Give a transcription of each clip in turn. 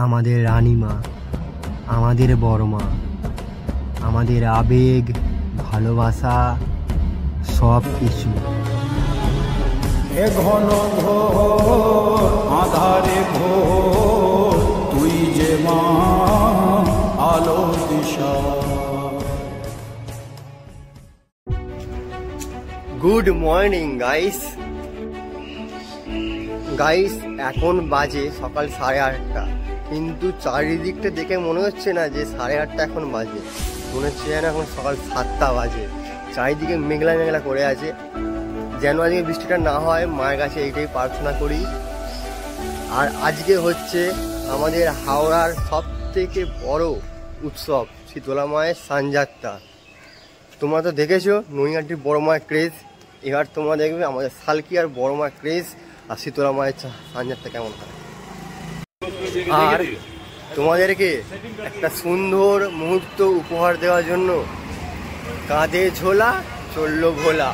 আমাদের রানীমা, আমাদের বড়মা, আমাদের আবেগ, ভালোবাসা, সব কিছু। এ ঘন ঘোর আধারে ঘোর, তুই যে মা আলো দিশা। Good morning guys. এখন বাজে সকাল 8:30, কিন্তু চারিদিকটা দেখে মনে হচ্ছে না যে 8:30 এখন বাজে, মনে হচ্ছে যেন এখন সকাল 7টা বাজে। চারিদিকে মেঘলা মেঘলা করে আছে, যেন আজকে বৃষ্টিটা না হয়, মায়ের কাছে এইটাই প্রার্থনা করি। আর আজকে হচ্ছে আমাদের হাওড়ার সব থেকে বড় উৎসব শীতলা মায়ের সানযাত্রা। তোমরা তো দেখেছো নৈহাটির বড় মায়ের ক্রেজ, এবার তোমরা দেখবে আমাদের সালকিয়ার বড় মায়ের ক্রেজ আর শীতলা মায়ের সানযাত্রা কেমন হয়। আর তোমাদেরকে একটা সুন্দর মুহূর্ত উপহার দেওয়ার জন্য কাঁধে ঝোলা চললো ভোলা।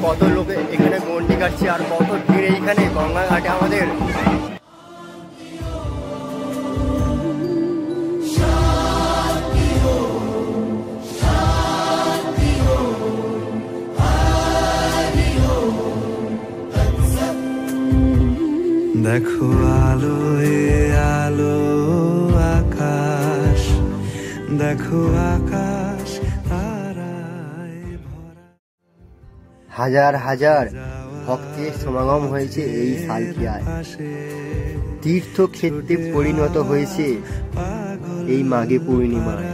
কত লোকে এখানে গন্ডি কাটছে আর কত ভিড় এইখানে গঙ্গা ঘাটে আমাদের। দেখো আলো আলো আকাশ, দেখো আকাশ তারায় ভরা। হাজার হাজার ভক্তের সমাগম হয়েছে এই সালকিয়ায়, তীর্থক্ষেত্রে পরিণত হয়েছে এই মাঘী পূর্ণিমায়।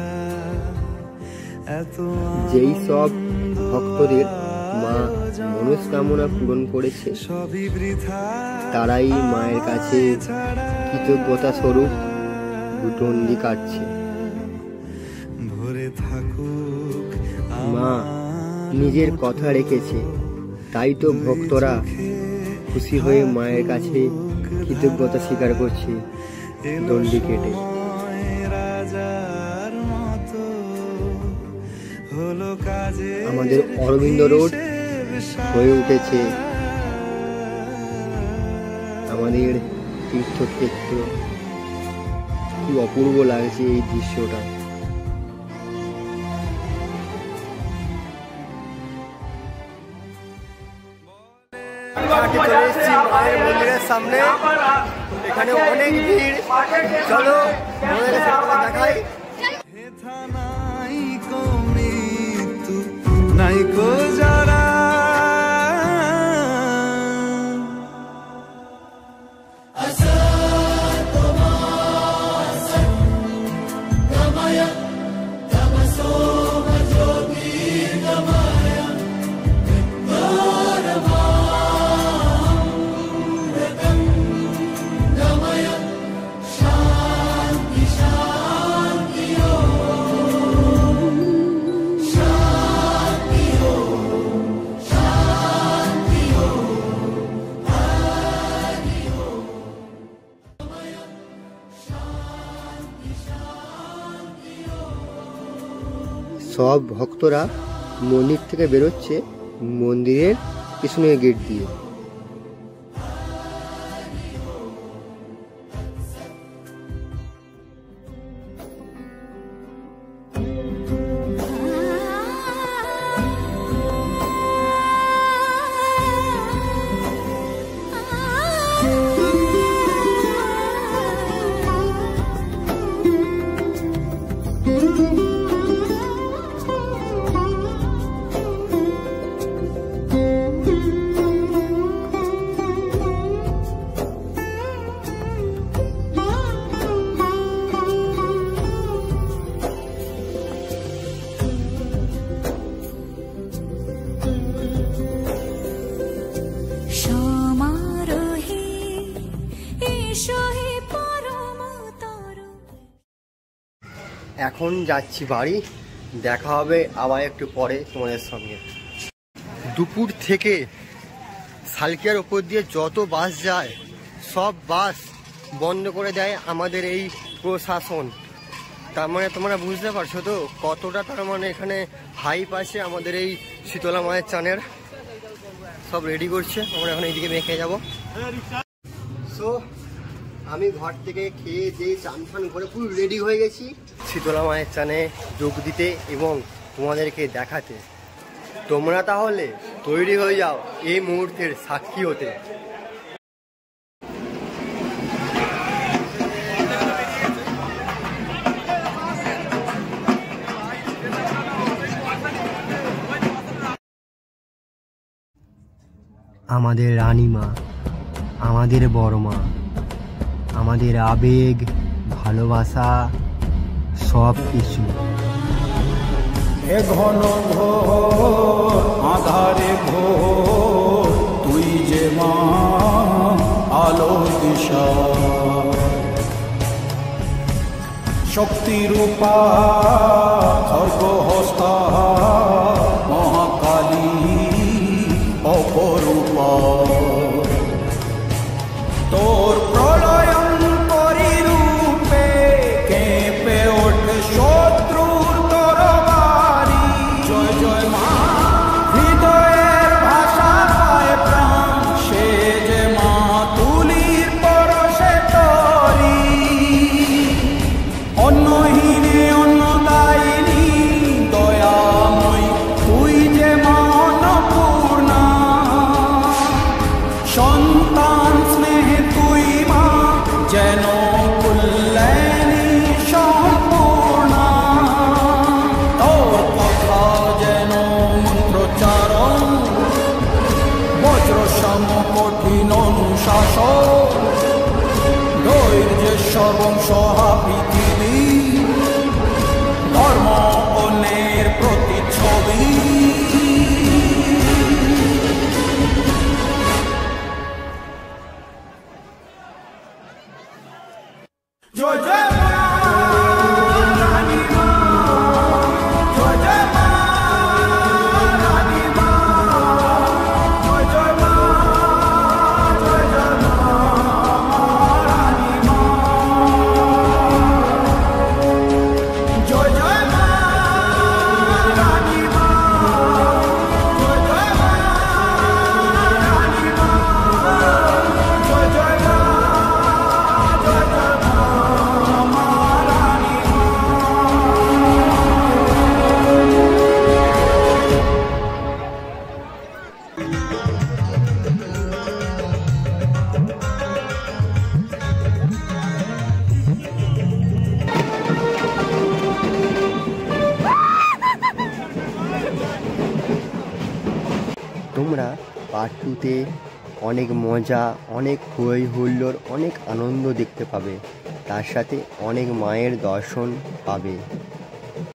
যেই সব ভক্তদের মা মনস্কামনা পূরণ করেছে তারাই মায়ের কাছে কৃতজ্ঞতা স্বরূপ দণ্ডি কাটছে। মা নিজের কথা রেখেছে, তাই তো ভক্তরা খুশি হয়ে মায়ের কাছে কৃতজ্ঞতা স্বীকার করছে দণ্ডি কেটে। আমাদের অরবিন্দ রোড হয়ে উঠেছে আমাদের তীর্থক্ষেত্র। কি অপূর্ব লাগছে এই দৃশ্যটা। চলে এসেছি মায়ের মন্দিরের সামনে, এখানে অনেক ভিড়। চলো দেখাই। নাইকো যারা সব ভক্তরা মন্দির থেকে বেরোচ্ছে মন্দিরের পিছনের গেট দিয়ে। এখন যাচ্ছি বাড়ি, দেখা হবে আবার একটু পরে তোমাদের সঙ্গে। দুপুর থেকে সালকিয়ার ওপর দিয়ে যত বাস যায় সব বাস বন্ধ করে দেয় আমাদের এই প্রশাসন। তার মানে তোমরা বুঝতে পারছো তো কতটা তার মানে এখানে হাইপ আছে আমাদের এই শীতলা মায়ের চানের। সব রেডি করছে, আমরা এখন এইদিকে মেখে যাবো। সো আমি ঘর থেকে খেয়ে দিয়ে চান ফান করে পুরো রেডি হয়ে গেছি শীতলা মায়ের চানে যোগ দিতে এবং তোমাদেরকে দেখাতে। তোমরা তাহলে তৈরি হয়ে যাও এই মুহূর্তের সাক্ষী হতে। আমাদের রানীমা, আমাদের বড় মা, আমাদের আবেগ, ভালোবাসা সব কিছু। হে ঘন ঘোর আধারে ঘোর তুই যে মা আলো দিশা, শক্তি রূপা খর্গ হস্তা মহাকালী অপরূপা, তোর প্রলয়ঙ্করী রূপে কেঁপে ওঠে শত্রুর তরবারি। জয় জয় মা, হৃদয়ের ভাষা পায় প্রাণ, সে যে মা তুলির পরশে তরি। অন্নহীনে অন্নদায়িনী দয়াময়ী তুই যে মা অন্নপূর্ণা, সন্তান স্নেহে তুই মা যেন কল্যাণী সম্পূর্ণা। তোর কথা যেন মন্ত্রোচ্চারণ, বজ্র সম কঠিন অনুশাসন, ধৈর্যেশ্বর বংশহা পৃথিবী, ধর্ম অন্যের প্রতিচ্ছবি। জয় জয় মা রানী মা, জয় জয় মা রানী মা, জয় জয় মা, জয় জয় মা রানী মা, জয় জয় মা রানী মা, জয় জয় মা রানী মা, জয় জয় মা, জয় জয় মা। তোমরা পার্ট 2-তে অনেক মজা, অনেক হই হুল্লোড়, অনেক আনন্দ দেখতে পাবে, তার সাথে অনেক মায়ের দর্শন পাবে।